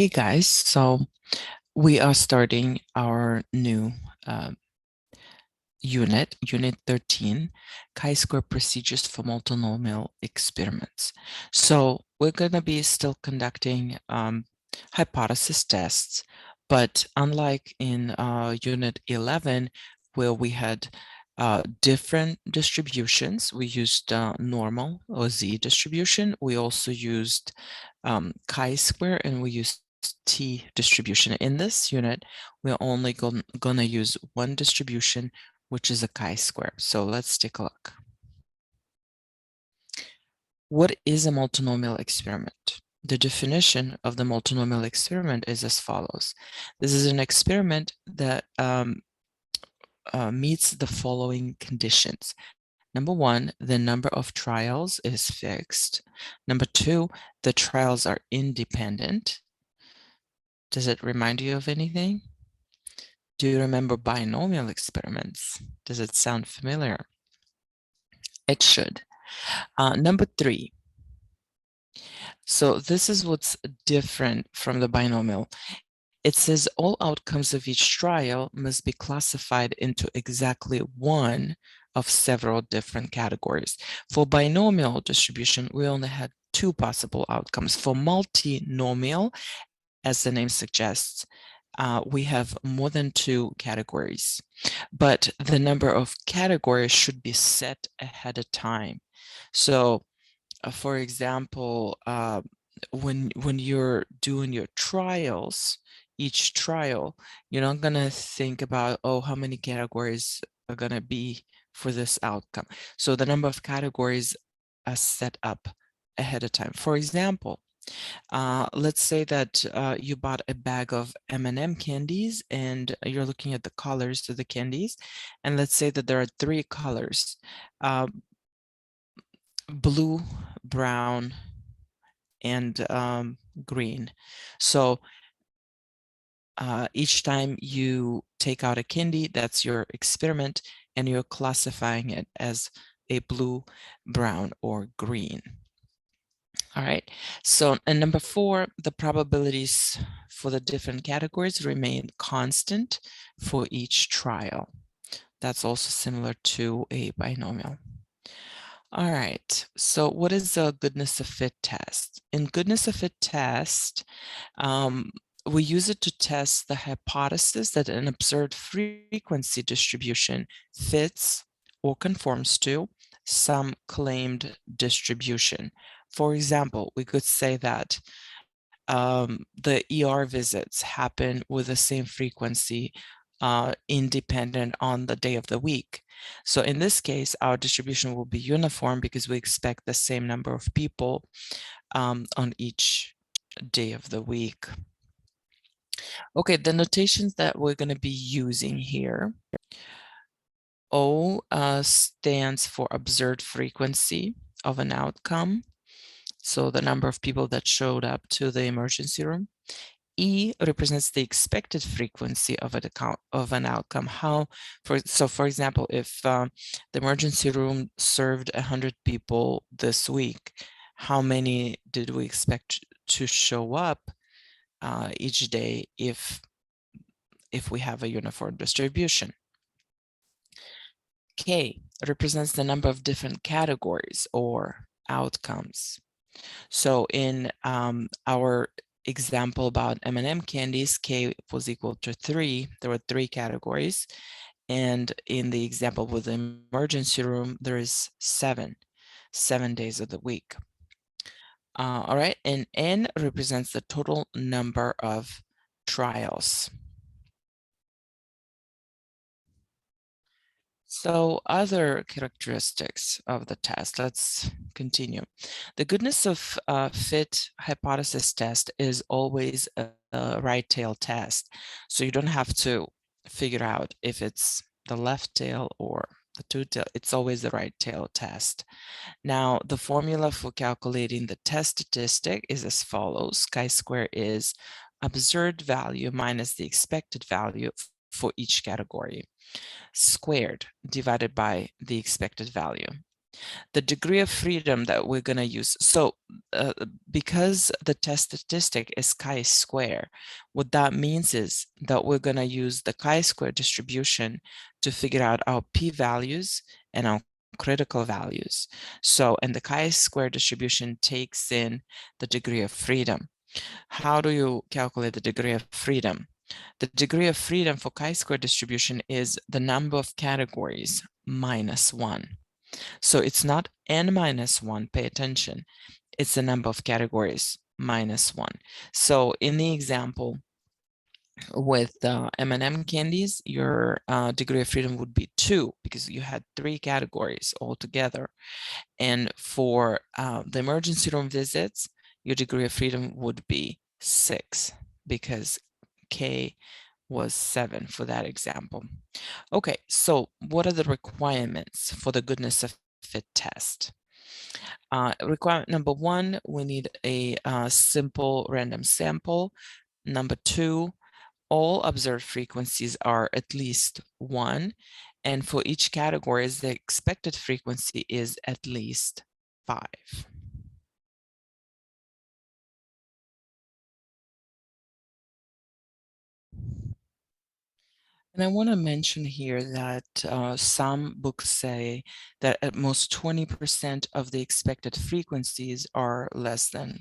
Hey guys, so we are starting our new unit 13, chi-square procedures for multinomial experiments. So we're going to be still conducting hypothesis tests, but unlike in unit 11, where we had different distributions, we used normal or z distribution. We also used chi-square, and we used t distribution. In this unit, we're only going to use one distribution, which is a chi-square. So let's take a look. What is a multinomial experiment? The definition of the multinomial experiment is as follows. This is an experiment that meets the following conditions. Number one, the number of trials is fixed. Number two, the trials are independent. Does it remind you of anything? Do you remember binomial experiments? Does it sound familiar? It should. Number three. So this is what's different from the binomial. It says all outcomes of each trial must be classified into exactly one of several different categories. For binomial distribution, we only had two possible outcomes. For multinomial, as the name suggests, we have more than two categories, but the number of categories should be set ahead of time. So, for example, when you're doing your trials, each trial, you're not going to think about, oh, how many categories are going to be for this outcome. So the number of categories are set up ahead of time. For example, let's say that you bought a bag of M&M candies and you're looking at the colors of the candies. And let's say that there are three colors, blue, brown, and green. So each time you take out a candy, that's your experiment, and you're classifying it as a blue, brown, or green. All right, so and number four, the probabilities for the different categories remain constant for each trial. That's also similar to a binomial. All right, so what is the goodness of fit test? In goodness of fit test, we use it to test the hypothesis that an observed frequency distribution fits or conforms to some claimed distribution. For example, we could say that the ER visits happen with the same frequency independent on the day of the week. So in this case, our distribution will be uniform because we expect the same number of people on each day of the week. Okay, the notations that we're going to be using here. O stands for observed frequency of an outcome. So the number of people that showed up to the emergency room. E represents the expected frequency of an outcome. For example, if the emergency room served 100 people this week, how many did we expect to show up each day if we have a uniform distribution? K represents the number of different categories or outcomes. So in our example about M&M candies, K was equal to 3. There were 3 categories. And in the example with the emergency room, there is 7 days of the week. All right, and N represents the total number of trials. So other characteristics of the test, let's continue. The goodness of fit hypothesis test is always a right tail test. So you don't have to figure out if it's the left tail or the two tail, it's always the right tail test. Now, the formula for calculating the test statistic is as follows. Chi-square is observed value minus the expected value for each category, squared divided by the expected value. The degree of freedom that we're going to use. So because the test statistic is chi-square, what that means is that we're going to use the chi-square distribution to figure out our p-values and our critical values. So, and the chi-square distribution takes in the degree of freedom. How do you calculate the degree of freedom? The degree of freedom for chi-square distribution is the number of categories minus 1. So it's not n minus 1, pay attention. It's the number of categories minus 1. So in the example with M&M candies, your degree of freedom would be 2 because you had 3 categories altogether. And for the emergency room visits, your degree of freedom would be 6 because K was 7 for that example. Okay, so what are the requirements for the goodness of fit test? Requirement number 1, we need a simple random sample. Number 2, all observed frequencies are at least 1. And for each category, the expected frequency is at least 5. And I want to mention here that some books say that at most 20% of the expected frequencies are less than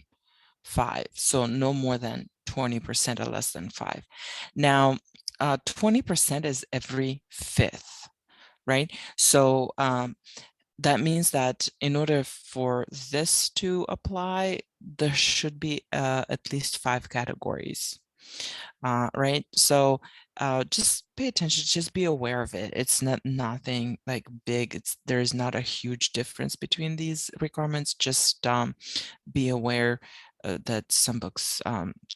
5. So no more than 20% or less than 5. Now, 20% is every 5th, right? So that means that in order for this to apply, there should be at least 5 categories. Right? So just pay attention, just be aware of it. It's nothing like big. There's not a huge difference between these requirements. Just be aware that some books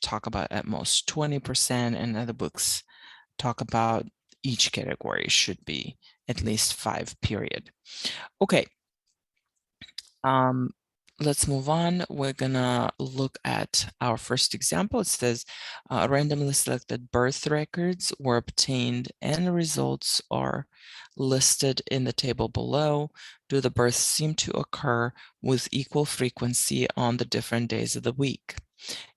talk about at most 20% and other books talk about each category should be at least 5, period. Okay. Let's move on. We're gonna look at our first example. It says randomly selected birth records were obtained and the results are listed in the table below. Do the births seem to occur with equal frequency on the different days of the week?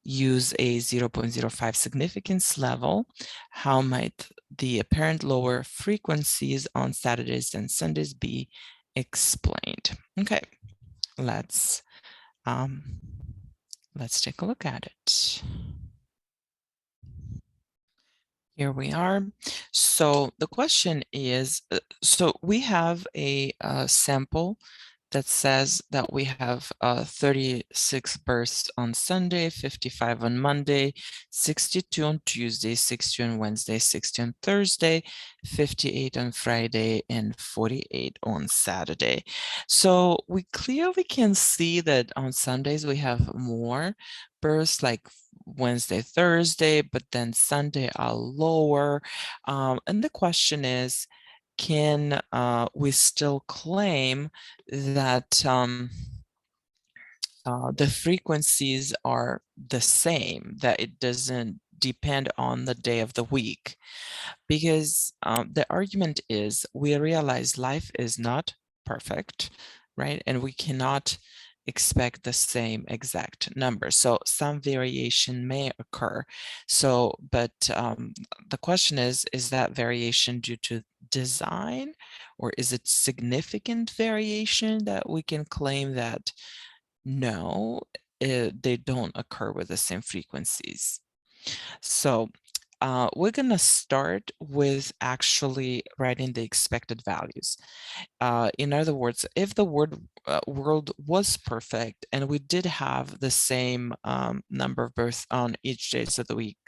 Use a 0.05 significance level. How might the apparent lower frequencies on Saturdays and Sundays be explained? Okay. Let's take a look at it. Here we are. So the question is, so we have a sample that says that we have 36 births on Sunday, 55 on Monday, 62 on Tuesday, 60 on Wednesday, 60 on Thursday, 58 on Friday, and 48 on Saturday. So we clearly can see that on Sundays we have more births, like Wednesday, Thursday, but then Sunday are lower. And the question is, can we still claim that the frequencies are the same, that it doesn't depend on the day of the week? Because the argument is we realize life is not perfect, right? And we cannot expect the same exact number. So some variation may occur. So, but the question is that variation due to design, or is it significant variation that we can claim that no, they don't occur with the same frequencies? So we're going to start with actually writing the expected values. In other words, if the world was perfect and we did have the same number of births on each day of the week,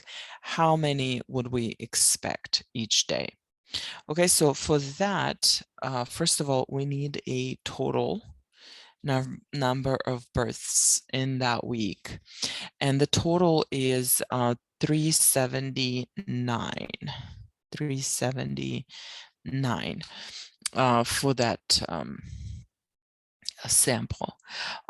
how many would we expect each day? Okay, so for that, first of all, we need a total number of births in that week. And the total is 379. 379 for that sample.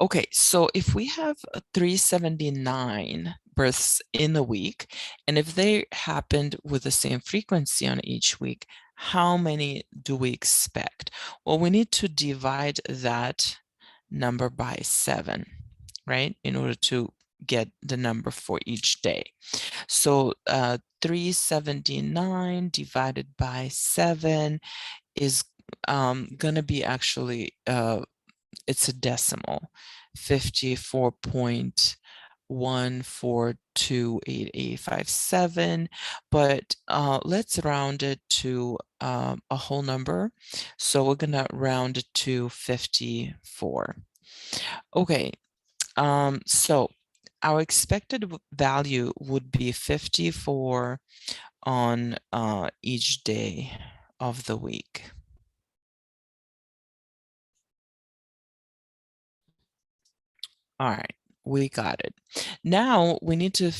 Okay, so if we have 379 births in a week, and if they happened with the same frequency on each week, how many do we expect? Well, we need to divide that number by 7, right, in order to get the number for each day. So 379 divided by 7 is going to be actually, it's a decimal, 54.142887, but let's round it to a whole number. So we're going to round it to 54. Okay, so our expected value would be 54 on each day of the week. All right, we got it. Now we need to,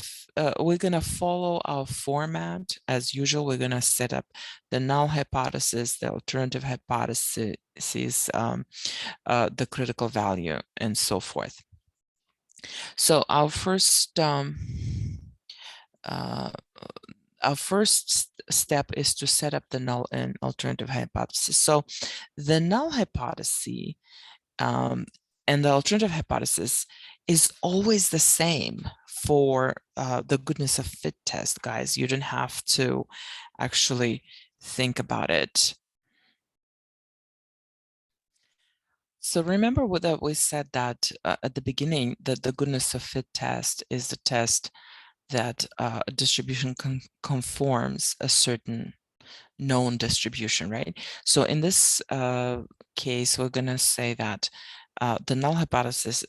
we're going to follow our format. As usual, we're going to set up the null hypothesis, the alternative hypothesis, the critical value, and so forth. So our first step is to set up the null and alternative hypothesis. So the null hypothesis and the alternative hypothesis is always the same for the goodness of fit test, guys. You don't have to actually think about it. So remember that we said that at the beginning, that the goodness of fit test is the test that a distribution conforms a certain known distribution, right? So in this case, we're going to say that the null hypothesis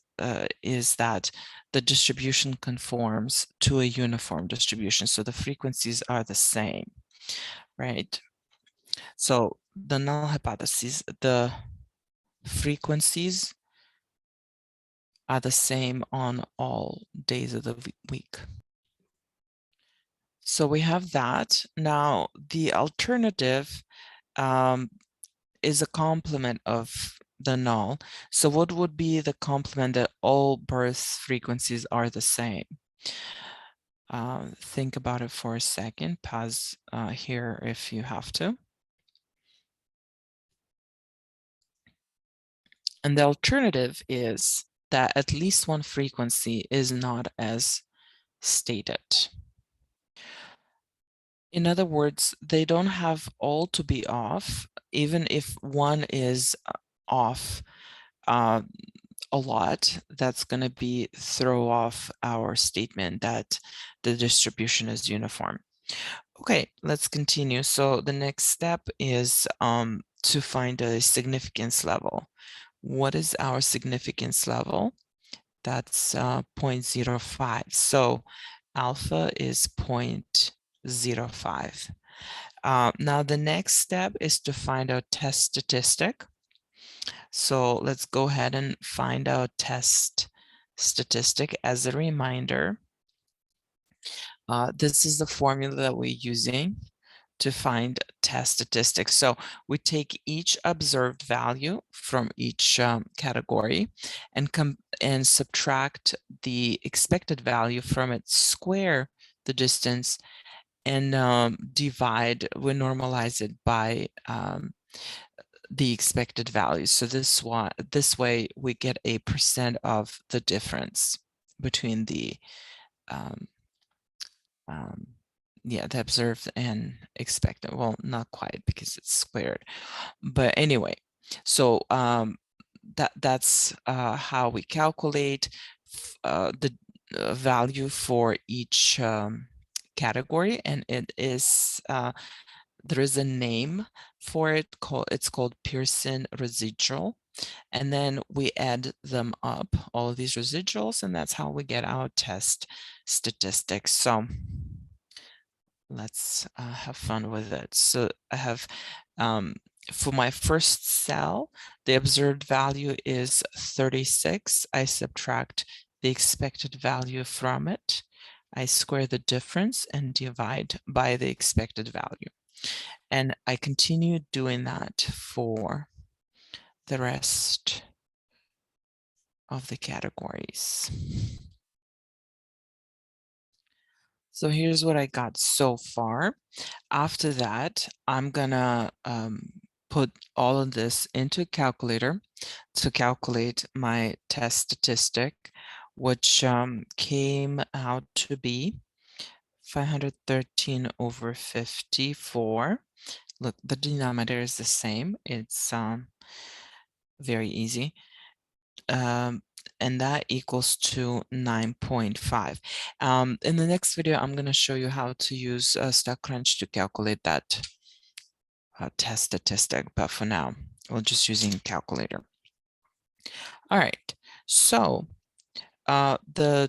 is that the distribution conforms to a uniform distribution. So the frequencies are the same, right? So the null hypothesis, the frequencies are the same on all days of the week. So we have that. Now, the alternative is a complement of the null. So what would be the complement that all birth frequencies are the same? Think about it for a second. Pause here if you have to. And the alternative is that at least one frequency is not as stated. In other words, they don't have all to be off, even if one is off a lot, that's going to be throw off our statement that the distribution is uniform. Okay, let's continue. So the next step is to find a significance level. What is our significance level? That's 0.05. So alpha is 0.05. Now the next step is to find our test statistic. So let's go ahead and find our test statistic. As a reminder, this is the formula that we're using to find test statistics. So we take each observed value from each category and subtract the expected value from it, square the distance, and we normalize it by the expected value. So this way we get a percent of the difference between the the observed and expected. Well, not quite, because it's squared, but anyway. So that's how we calculate the value for each category, and it is there is a name for it, it's called Pearson Residual, and then we add them up, all of these residuals, and that's how we get our test statistics. So let's have fun with it. So I have, for my first cell, the observed value is 36. I subtract the expected value from it. I square the difference and divide by the expected value. And I continue doing that for the rest of the categories. So here's what I got so far. After that, I'm gonna put all of this into a calculator to calculate my test statistic, which came out to be 513 over 54. Look, the denominator is the same. It's very easy. And that equals to 9.5. In the next video, I'm going to show you how to use StatCrunch to calculate that test statistic, but for now, we're just using calculator. All right, so the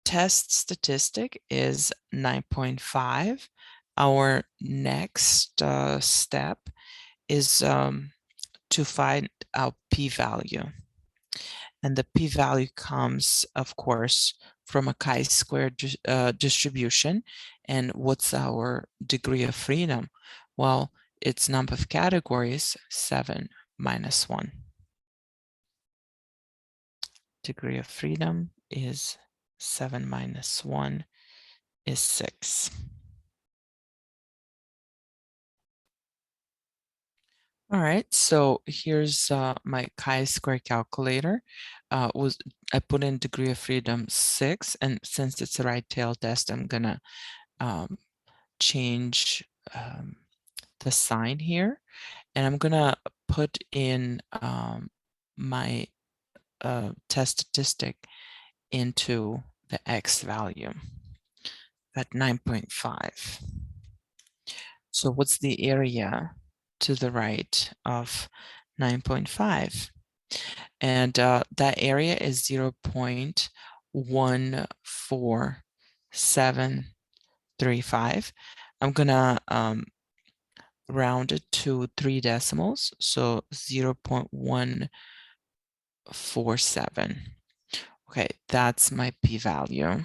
test statistic is 9.5. Our next step is to find our p-value. And the p-value comes, of course, from a chi-square distribution. And what's our degree of freedom? Well, its number of categories, 7 minus 1. Degree of freedom is 7 minus 1 is 6. All right, so here's my chi-square calculator. I put in degree of freedom 6, and since it's a right tail test, I'm gonna change the sign here, and I'm gonna put in my test statistic into the x value at 9.5. So what's the area to the right of 9.5? And that area is 0.14735. I'm gonna round it to 3 decimals, so 0.147. Okay, that's my p-value.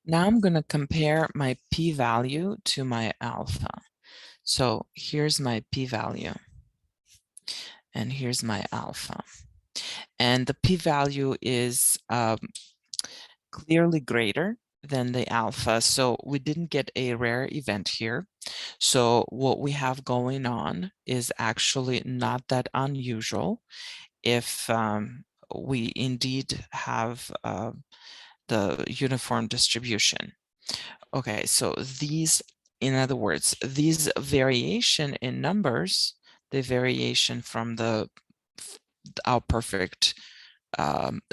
Now I'm going to compare my p-value to my alpha. So here's my p-value, and here's my alpha. And the p-value is clearly greater than the alpha. So we didn't get a rare event here. So what we have going on is actually not that unusual if we indeed have the uniform distribution. Okay, so these, in other words, these variation in numbers, the variation from our perfect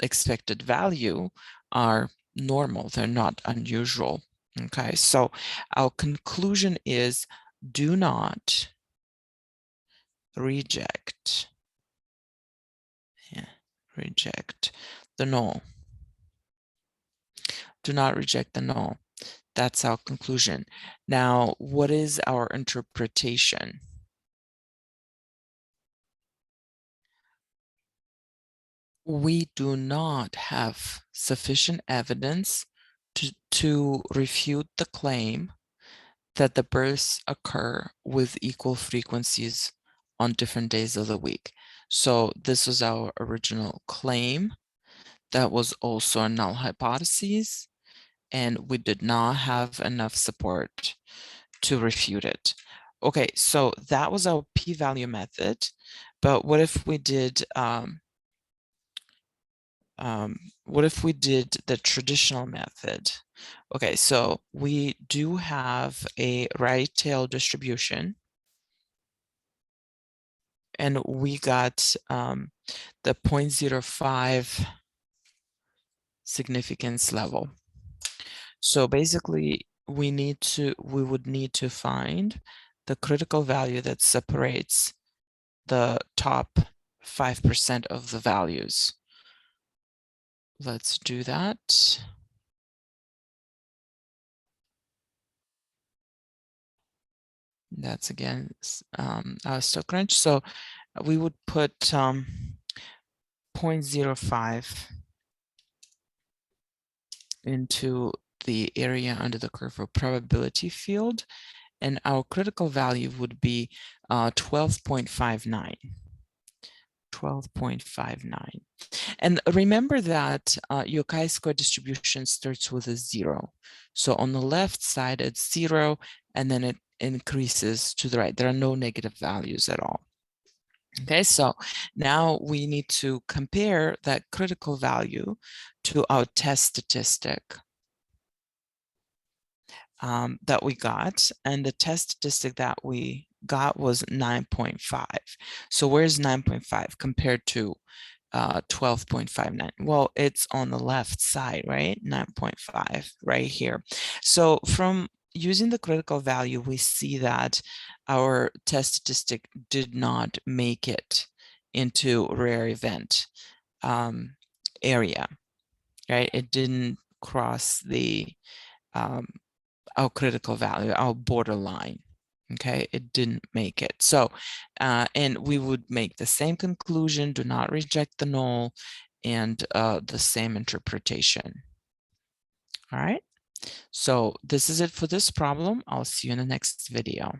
expected value are normal. They're not unusual. Okay, so our conclusion is do not reject the null. Do not reject the null. That's our conclusion. Now, what is our interpretation? We do not have sufficient evidence to refute the claim that the births occur with equal frequencies on different days of the week. So this was our original claim. That was also a null hypothesis, and we did not have enough support to refute it. Okay, so that was our p-value method, but what if we did the traditional method? Okay, so we do have a right tail distribution, and we got the 0.05 significance level. So basically, we would need to find the critical value that separates the top 5% of the values. Let's do that. That's again our StatCrunch. So we would put 0.05 into the area under the curve of probability field, and our critical value would be 12.59. 12.59. And remember that your chi-square distribution starts with a 0. So on the left side, it's 0, and then it increases to the right. There are no negative values at all. Okay, so now we need to compare that critical value to our test statistic that we got, and the test statistic that we got was 9.5. So where's 9.5 compared to 12.59? Well, it's on the left side, right? 9.5 right here. So from using the critical value, we see that our test statistic did not make it into rare event area, right? It didn't cross the our critical value, our borderline. Okay, it didn't make it. So, and we would make the same conclusion, do not reject the null, and the same interpretation. All right, so this is it for this problem. I'll see you in the next video.